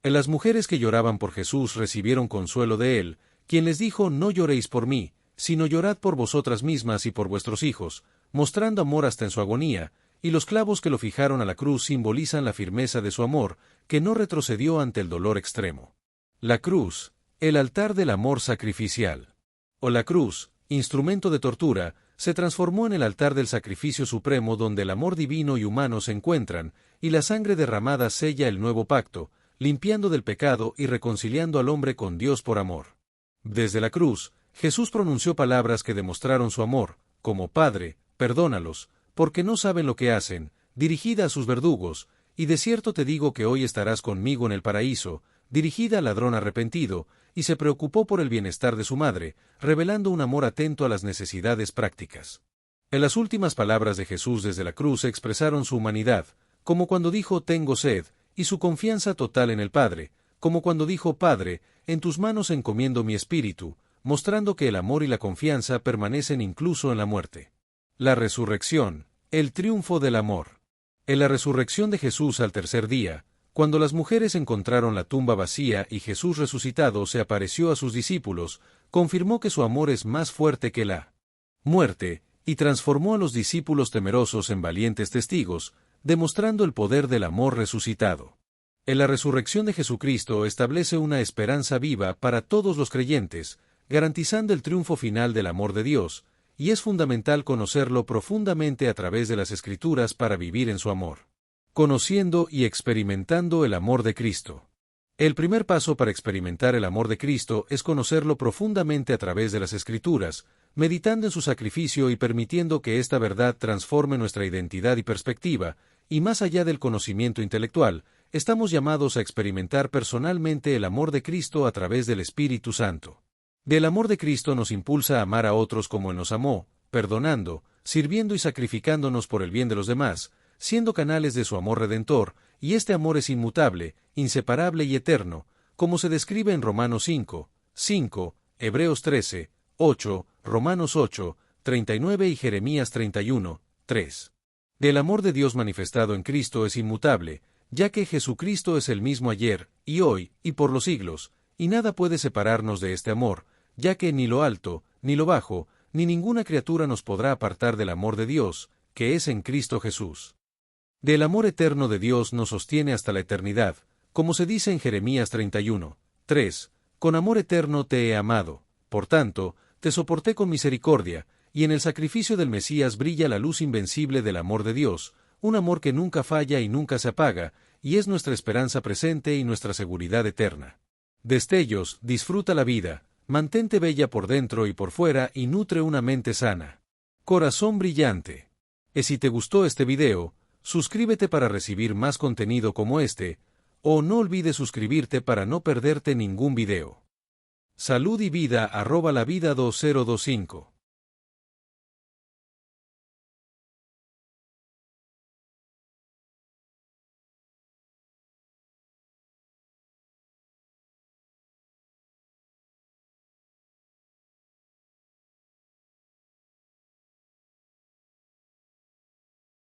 Las mujeres que lloraban por Jesús recibieron consuelo de él, quien les dijo: no lloréis por mí, sino llorad por vosotras mismas y por vuestros hijos, mostrando amor hasta en su agonía, y los clavos que lo fijaron a la cruz simbolizan la firmeza de su amor, que no retrocedió ante el dolor extremo. La cruz, el altar del amor sacrificial. O la cruz, instrumento de tortura, se transformó en el altar del sacrificio supremo donde el amor divino y humano se encuentran, y la sangre derramada sella el nuevo pacto, limpiando del pecado y reconciliando al hombre con Dios por amor. Desde la cruz, Jesús pronunció palabras que demostraron su amor, como: Padre, perdónalos, porque no saben lo que hacen, dirigida a sus verdugos, y de cierto te digo que hoy estarás conmigo en el paraíso, dirigida al ladrón arrepentido, y se preocupó por el bienestar de su madre, revelando un amor atento a las necesidades prácticas. En las últimas palabras de Jesús desde la cruz expresaron su humanidad, como cuando dijo: tengo sed, y su confianza total en el Padre, como cuando dijo: Padre, en tus manos encomiendo mi espíritu, mostrando que el amor y la confianza permanecen incluso en la muerte. La resurrección, el triunfo del amor. En la resurrección de Jesús al tercer día, cuando las mujeres encontraron la tumba vacía y Jesús resucitado se apareció a sus discípulos, confirmó que su amor es más fuerte que la muerte, y transformó a los discípulos temerosos en valientes testigos, demostrando el poder del amor resucitado. En la resurrección de Jesucristo establece una esperanza viva para todos los creyentes, garantizando el triunfo final del amor de Dios, y es fundamental conocerlo profundamente a través de las Escrituras para vivir en su amor. Conociendo y experimentando el amor de Cristo. El primer paso para experimentar el amor de Cristo es conocerlo profundamente a través de las Escrituras, meditando en su sacrificio y permitiendo que esta verdad transforme nuestra identidad y perspectiva, y más allá del conocimiento intelectual, estamos llamados a experimentar personalmente el amor de Cristo a través del Espíritu Santo. Del amor de Cristo nos impulsa a amar a otros como Él nos amó, perdonando, sirviendo y sacrificándonos por el bien de los demás, siendo canales de su amor redentor, y este amor es inmutable, inseparable y eterno, como se describe en Romanos 5, Hebreos 13, 8, Romanos 8, 39 y Jeremías 31, 3. Del amor de Dios manifestado en Cristo es inmutable, ya que Jesucristo es el mismo ayer, y hoy, y por los siglos, y nada puede separarnos de este amor, ya que ni lo alto, ni lo bajo, ni ninguna criatura nos podrá apartar del amor de Dios, que es en Cristo Jesús. Del amor eterno de Dios nos sostiene hasta la eternidad, como se dice en Jeremías 31, 3, con amor eterno te he amado, por tanto, te soporté con misericordia, y en el sacrificio del Mesías brilla la luz invencible del amor de Dios, un amor que nunca falla y nunca se apaga, y es nuestra esperanza presente y nuestra seguridad eterna. Destellos, disfruta la vida, mantente bella por dentro y por fuera y nutre una mente sana. Corazón brillante. Y si te gustó este video, suscríbete para recibir más contenido como este, o no olvides suscribirte para no perderte ningún video. Salud y vida @lavida2025